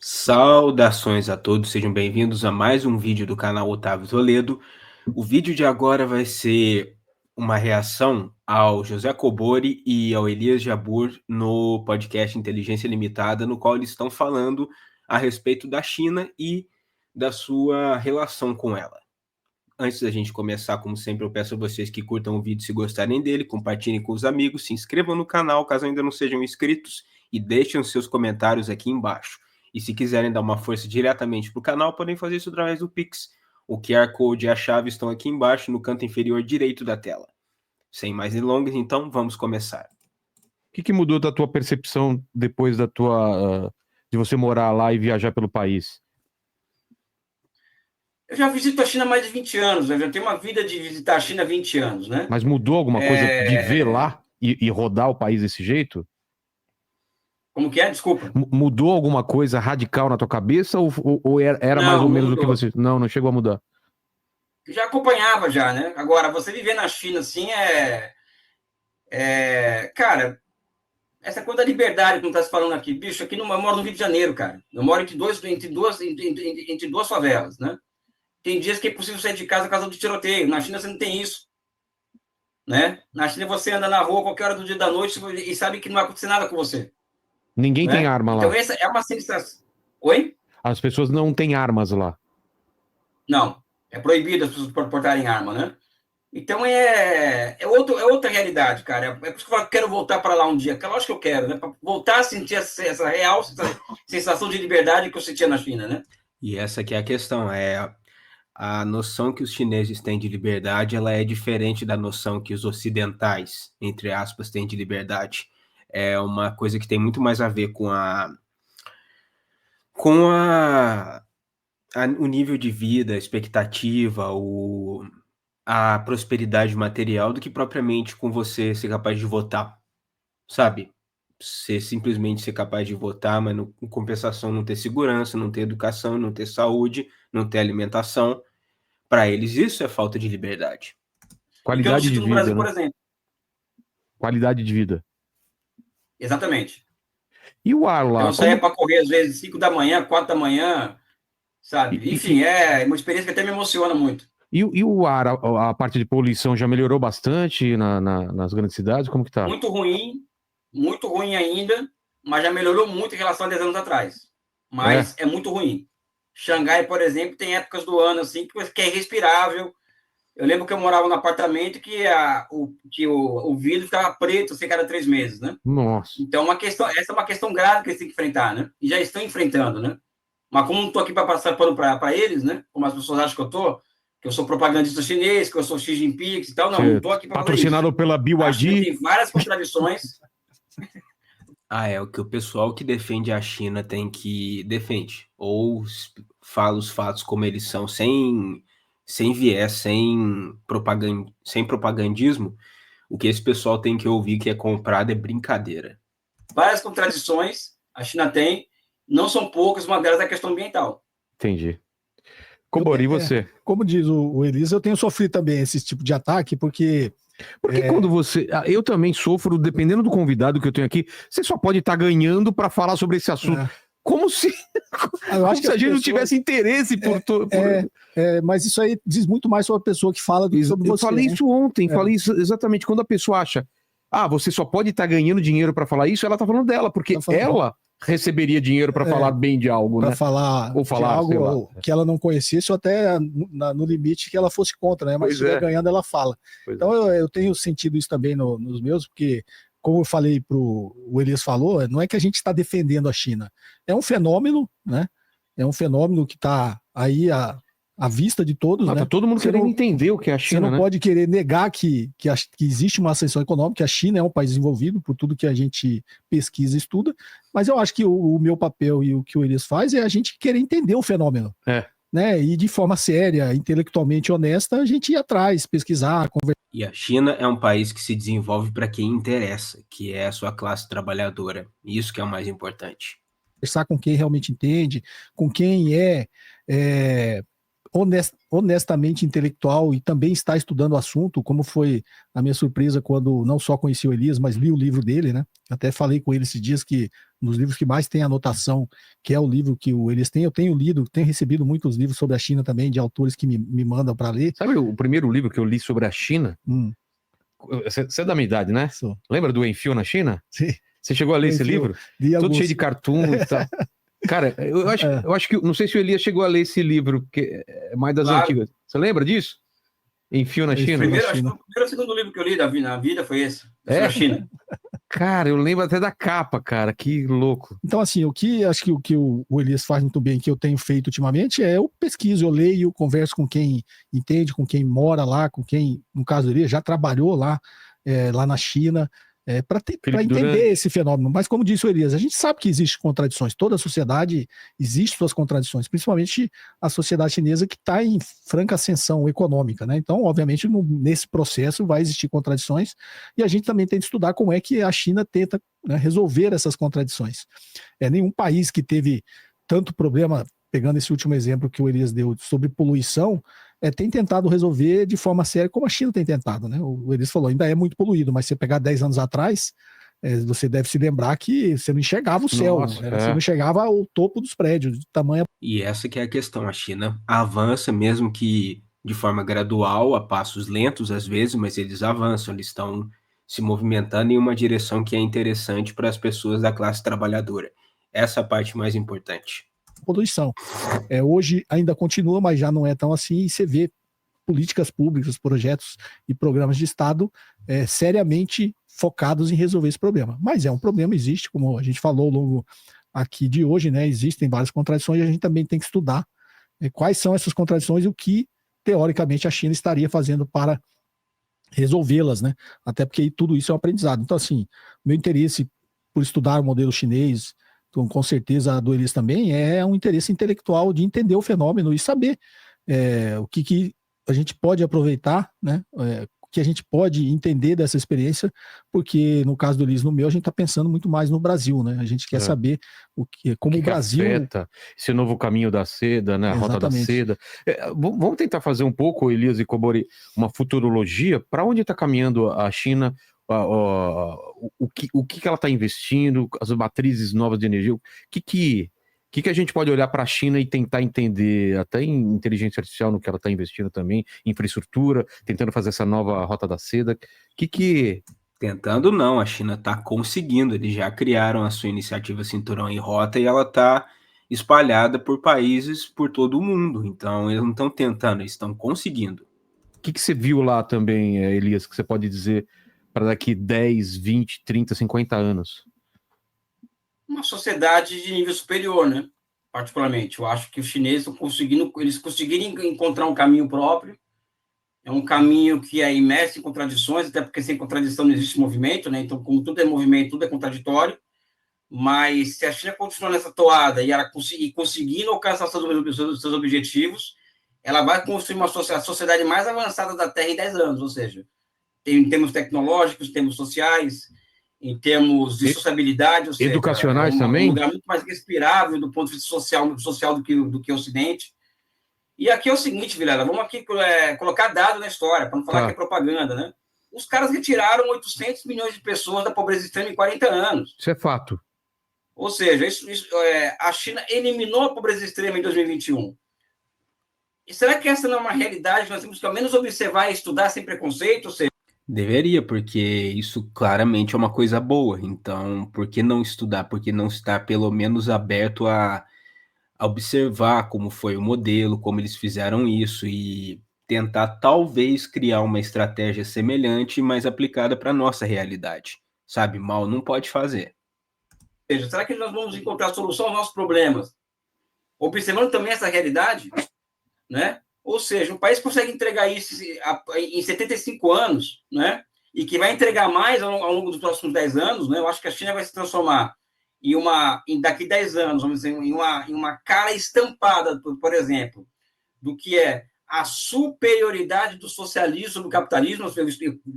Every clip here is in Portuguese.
Saudações a todos, sejam bem-vindos a mais um vídeo do canal Otávio Toledo. O vídeo de agora vai ser uma reação ao José Cobori e ao Elias Jabbour no podcast Inteligência Limitada, no qual eles estão falando a respeito da China e da sua relação com ela. Antes da gente começar, como sempre, eu peço a vocês que curtam o vídeo se gostarem dele, compartilhem com os amigos, se inscrevam no canal caso ainda não sejam inscritos e deixem os seus comentários aqui embaixo. E se quiserem dar uma força diretamente para o canal, podem fazer isso através do Pix. O QR Code e a chave estão aqui embaixo no canto inferior direito da tela. Sem mais delongas, então, vamos começar. O que mudou da tua percepção depois de você morar lá e viajar pelo país? Eu já visito a China há mais de 20 anos, né? Já tenho uma vida de visitar a China há 20 anos, né? Mas mudou alguma coisa de ver lá e rodar o país desse jeito? Como que é? Desculpa. Mudou alguma coisa radical na tua cabeça ou era Não, mais ou não menos o que mudou. você... Não chegou a mudar. Já acompanhava já, né? Agora, você viver na China assim Cara, essa coisa da liberdade que não está se falando aqui. Bicho, aqui eu moro no Rio de Janeiro, cara. Eu moro entre duas favelas, né? Tem dias que é possível sair de casa por causa do tiroteio. Na China você não tem isso, né? Na China você anda na rua qualquer hora do dia da noite e sabe que não vai acontecer nada com você. Ninguém Né? tem arma lá. Então essa é uma sensação... Oi? As pessoas não têm armas lá. Não, é proibido as pessoas portarem arma, né? Então é outra realidade, cara. É por isso que eu quero voltar para lá um dia. Lógico que eu quero, né? Para voltar a sentir essa real sensação de liberdade que eu sentia na China, né? E essa aqui é a questão, a noção que os chineses têm de liberdade, ela é diferente da noção que os ocidentais, entre aspas, têm de liberdade. É uma coisa que tem muito mais a ver com o nível de vida, a expectativa, a prosperidade material, do que propriamente com você ser capaz de votar, sabe? Simplesmente ser capaz de votar, mas em compensação não ter segurança, não ter educação, não ter saúde, não ter alimentação. Para eles isso é falta de liberdade. Qualidade de no vida, Brasil, né? por exemplo. Qualidade de vida. Exatamente. E o ar lá? Eu saía para correr às vezes 5 da manhã, 4 da manhã, sabe? Enfim, é uma experiência que até me emociona muito. E o ar, a parte de poluição já melhorou bastante nas grandes cidades? Como que tá? Muito ruim ainda, mas já melhorou muito em relação a 10 anos atrás. Mas é muito ruim. Xangai, por exemplo, tem épocas do ano assim que é irrespirável. Eu lembro que eu morava num apartamento que o vidro ficava preto assim, cada 3 meses, né? Nossa. Então, essa é uma questão grave que eles têm que enfrentar, né? E já estão enfrentando, né? Mas como não estou aqui para passar pano para eles, né? Como as pessoas acham que eu sou propagandista chinês, que eu sou Xi Jinping e tal, não estou aqui para fazer isso. Patrocinado pela BYD. Tem várias contradições. É o que o pessoal que defende a China defende, ou fala os fatos como eles são, sem viés, sem propagandismo. O que esse pessoal tem que ouvir que é comprado é brincadeira. Várias contradições a China tem, não são poucas, uma delas é a questão ambiental. Entendi. Cobori, e você? Como diz o Elias, eu tenho sofrido também esse tipo de ataque, porque quando você... Eu também sofro, dependendo do convidado que eu tenho aqui, você só pode estar ganhando para falar sobre esse assunto. Como se a gente não tivesse interesse por... mas isso aí diz muito mais sobre a pessoa que fala do que sobre você. Eu falei isso ontem, falei isso exatamente. Quando a pessoa acha, você só pode estar ganhando dinheiro para falar isso, ela tá falando dela, porque ela receberia dinheiro para falar bem de algo, pra né? Falar ou falar de algo que ela não conhecesse, ou até no limite que ela fosse contra, né? Mas se estiver ganhando, ela fala. Então eu tenho sentido isso também nos meus, porque, como eu falei o Elias falou, não é que a gente está defendendo a China. É um fenômeno, né? É um fenômeno que está aí à vista de todos, né? Tá todo mundo querendo entender o que é a China, Você não pode querer negar que existe uma ascensão econômica, que a China é um país desenvolvido, por tudo que a gente pesquisa e estuda, mas eu acho que o meu papel e o que o Elias faz é a gente querer entender o fenômeno. Né? E de forma séria, intelectualmente honesta, a gente ir atrás, pesquisar, conversar. E a China é um país que se desenvolve para quem interessa, que é a sua classe trabalhadora. Isso que é o mais importante. Conversar com quem realmente entende, com quem honestamente intelectual e também está estudando o assunto, como foi a minha surpresa quando não só conheci o Elias, mas li o livro dele, né? Até falei com ele esses dias que dos livros que mais tem anotação, que é o livro que o Elias tem. Eu tenho lido, tenho recebido muitos livros sobre a China também, de autores que me mandam para ler. Sabe o primeiro livro que eu li sobre a China? Você é da minha idade, né? Sou. Lembra do Enfio na China? Sim. Você chegou a ler esse livro? Todo cheio de cartoon e tal. Cara, eu acho que, não sei se o Elias chegou a ler esse livro, que é mais das antigas. Você lembra disso? Enfio na China? Acho que o primeiro ou segundo livro que eu li na vida foi esse, da China. Cara, eu lembro até da capa, cara, que louco. Então, assim, acho que o que o Elias faz muito bem, que eu tenho feito ultimamente, é eu pesquiso, eu leio, converso com quem entende, com quem mora lá, com quem, no caso do Elias, já trabalhou lá na China, para entender esse fenômeno. Mas, como disse o Elias, a gente sabe que existem contradições. Toda a sociedade existe suas contradições, principalmente a sociedade chinesa, que está em franca ascensão econômica, né? Então, obviamente, nesse processo vai existir contradições, e a gente também tem de estudar como é que a China tenta, né, resolver essas contradições. Nenhum país que teve tanto problema, pegando esse último exemplo que o Elias deu sobre poluição, tem tentado resolver de forma séria, como a China tem tentado, né? O Elias falou, ainda é muito poluído, mas se você pegar 10 anos atrás, você deve se lembrar que você não enxergava o céu, você não enxergava o topo dos prédios, de tamanho. E essa que é a questão, a China avança, mesmo que de forma gradual, a passos lentos às vezes, mas eles avançam, eles estão se movimentando em uma direção que é interessante para as pessoas da classe trabalhadora. Essa é a parte mais importante. Poluição. Hoje ainda continua, mas já não é tão assim, e você vê políticas públicas, projetos e programas de Estado seriamente focados em resolver esse problema. Mas é um problema, existe, como a gente falou ao longo aqui de hoje, né? Existem várias contradições e a gente também tem que estudar quais são essas contradições e o que, teoricamente, a China estaria fazendo para resolvê-las, né? Até porque tudo isso é um aprendizado. Então, assim, meu interesse por estudar o modelo chinês, com certeza a do Elias também, é um interesse intelectual de entender o fenômeno e saber o que a gente pode aproveitar, né? O que a gente pode entender dessa experiência, porque no caso do Elias, no meu, a gente está pensando muito mais no Brasil, né? A gente quer saber como o Brasil afeta esse novo caminho da seda, né? A rota da seda. Vamos tentar fazer um pouco, Elias e Kobori, uma futurologia. Para onde está caminhando a China? O que ela está investindo, as matrizes novas de energia, o que a gente pode olhar para a China e tentar entender, até em inteligência artificial, no que ela está investindo também, infraestrutura, tentando fazer essa nova rota da seda, Tentando não, a China está conseguindo, eles já criaram a sua iniciativa Cinturão em Rota e ela está espalhada por países por todo o mundo, então eles não estão tentando, eles estão conseguindo. O que você viu lá também, Elias, que você pode dizer para daqui 10, 20, 30, 50 anos? Uma sociedade de nível superior, né? Particularmente. Eu acho que os chineses eles conseguiram encontrar um caminho próprio. É um caminho que é imerso em contradições, até porque sem contradição não existe movimento, né? Então, como tudo é movimento, tudo é contraditório. Mas se a China continuar nessa toada e ela conseguindo alcançar seus objetivos, ela vai construir uma sociedade mais avançada da Terra em 10 anos, ou seja, em termos tecnológicos, em termos sociais, em termos de sociabilidade, ou seja, educacionais também? Um lugar muito mais respirável do ponto de vista social do que o Ocidente. E aqui é o seguinte, Vilela, vamos aqui colocar dado na história, para não falar que é propaganda, né? Os caras retiraram 800 milhões de pessoas da pobreza extrema em 40 anos. Isso é fato. Ou seja, a China eliminou a pobreza extrema em 2021. E será que essa não é uma realidade que nós temos que ao menos observar e estudar sem preconceito? Ou seja, deveria, porque isso claramente é uma coisa boa. Então, por que não estudar? Por que não estar pelo menos aberto a observar como foi o modelo, como eles fizeram isso e tentar talvez criar uma estratégia semelhante, mas aplicada para a nossa realidade. Sabe, mal não pode fazer. Ou seja, será que nós vamos encontrar solução aos nossos problemas? Observando também essa realidade, né? Ou seja, um país consegue entregar isso em 75 anos, né? E que vai entregar mais ao longo dos próximos 10 anos, né? Eu acho que a China vai se transformar daqui 10 anos, vamos dizer, em uma cara estampada, por exemplo, do que é a superioridade do socialismo sobre o capitalismo.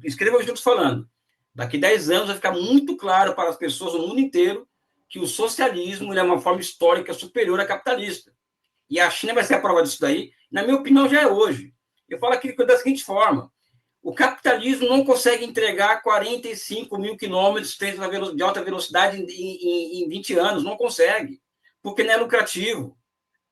Escreva o que eu estou falando. Daqui 10 anos vai ficar muito claro para as pessoas no mundo inteiro que o socialismo é uma forma histórica superior à capitalista. E a China vai ser a prova disso daí. Na minha opinião, já é hoje. Eu falo aqui da seguinte forma: O capitalismo não consegue entregar 45 mil quilômetros de alta velocidade em 20 anos, não consegue, porque não é lucrativo.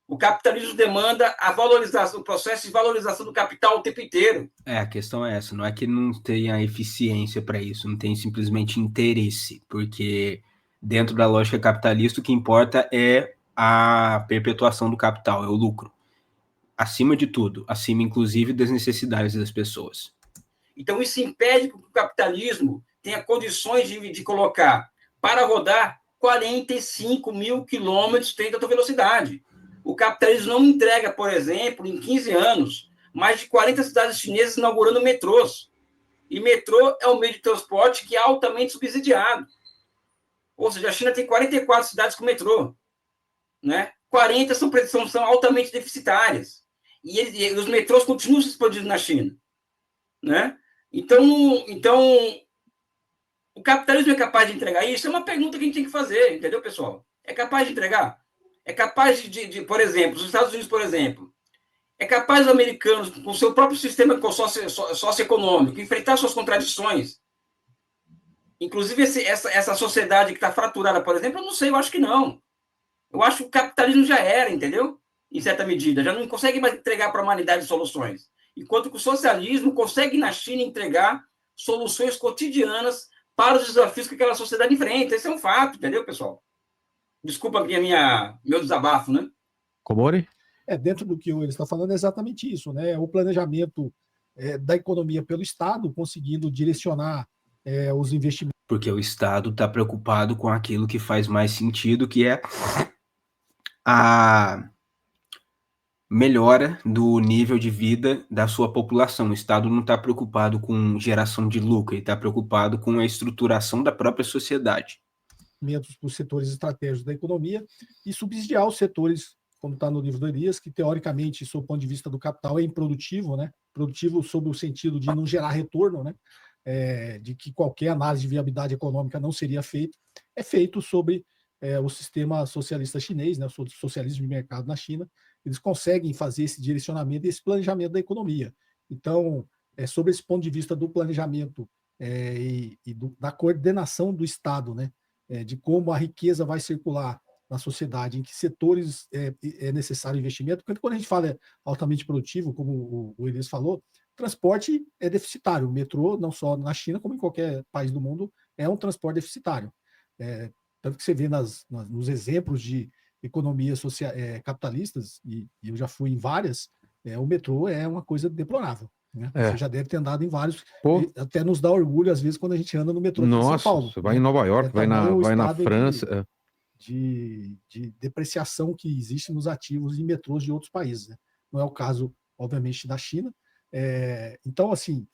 O capitalismo demanda a valorização, o processo de valorização do capital o tempo inteiro. A questão é essa, não é que não tenha eficiência para isso, não tem simplesmente interesse, porque dentro da lógica capitalista o que importa é a perpetuação do capital, é o lucro. Acima de tudo, acima inclusive das necessidades das pessoas. Então isso impede que o capitalismo tenha condições de colocar para rodar 45 mil quilômetros de alta velocidade. O capitalismo não entrega, por exemplo, em 15 anos, mais de 40 cidades chinesas inaugurando metrôs. E metrô é um meio de transporte que é altamente subsidiado. Ou seja, a China tem 44 cidades com metrô. Né? 40 são altamente deficitárias. E os metrôs continuam se expandindo na China. Né? Então, o capitalismo é capaz de entregar isso? É uma pergunta que a gente tem que fazer, entendeu, pessoal? É capaz de entregar? É capaz por exemplo, os Estados Unidos, por exemplo, é capaz os americanos, com o seu próprio sistema socioeconômico, enfrentar suas contradições? Inclusive, essa sociedade que está fraturada, por exemplo, eu não sei, eu acho que não. Eu acho que o capitalismo já era, entendeu? Em certa medida, já não consegue mais entregar para a humanidade soluções. Enquanto que o socialismo consegue, na China, entregar soluções cotidianas para os desafios que aquela sociedade enfrenta. Esse é um fato, entendeu, pessoal? Desculpa aqui meu desabafo, né? Kobori? Dentro do que ele está falando é exatamente isso, né? O planejamento da economia pelo Estado, conseguindo direcionar os investimentos. Porque o Estado está preocupado com aquilo que faz mais sentido, que é a melhora do nível de vida da sua população. O Estado não está preocupado com geração de lucro, ele está preocupado com a estruturação da própria sociedade. Para os setores estratégicos da economia e subsidiar os setores, como está no livro do Elias, que teoricamente, sob o ponto de vista do capital, é improdutivo, né? Produtivo sob o sentido de não gerar retorno, né? De que qualquer análise de viabilidade econômica não seria feita, é feito sobre o sistema socialista chinês, né? O socialismo de mercado na China. Eles conseguem fazer esse direcionamento e esse planejamento da economia. Então, sobre esse ponto de vista do planejamento da coordenação do Estado, né? De como a riqueza vai circular na sociedade, em que setores é necessário investimento, porque quando a gente fala altamente produtivo, como o Elias falou, transporte é deficitário. O metrô, não só na China, como em qualquer país do mundo, é um transporte deficitário. Tanto que você vê nos exemplos de economias capitalistas, e eu já fui em várias, o metrô é uma coisa deplorável. Né? Você já deve ter andado em vários. Até nos dá orgulho, às vezes, quando a gente anda no metrô aqui em São Paulo. Você vai em Nova York, vai na França. De depreciação que existe nos ativos de metrôs de outros países. Né? Não é o caso, obviamente, da China. Então, assim,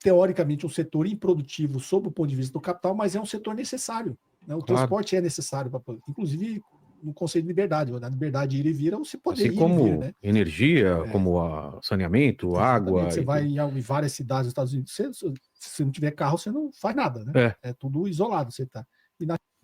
teoricamente um setor improdutivo sob o ponto de vista do capital, mas é um setor necessário. Né? O transporte é necessário, inclusive no conceito de liberdade. Na liberdade de ir e vir, você poder ir como e vir. Né? Energia, como saneamento, exatamente. Água. Você vai em várias cidades dos Estados Unidos, se não tiver carro, você não faz nada. Né? É tudo isolado. Você está.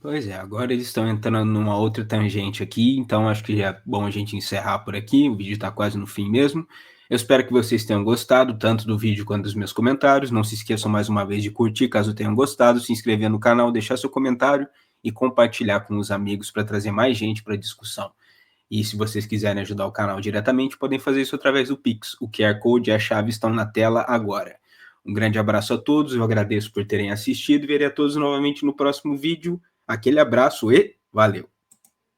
Pois é, agora eles estão entrando numa outra tangente aqui, então acho que já é bom a gente encerrar por aqui, o vídeo está quase no fim mesmo. Eu espero que vocês tenham gostado, tanto do vídeo quanto dos meus comentários. Não se esqueçam mais uma vez de curtir, caso tenham gostado, se inscrever no canal, deixar seu comentário e compartilhar com os amigos para trazer mais gente para a discussão. E se vocês quiserem ajudar o canal diretamente, podem fazer isso através do Pix. O QR Code e a chave estão na tela agora. Um grande abraço a todos, eu agradeço por terem assistido e verei a todos novamente no próximo vídeo. Aquele abraço e valeu!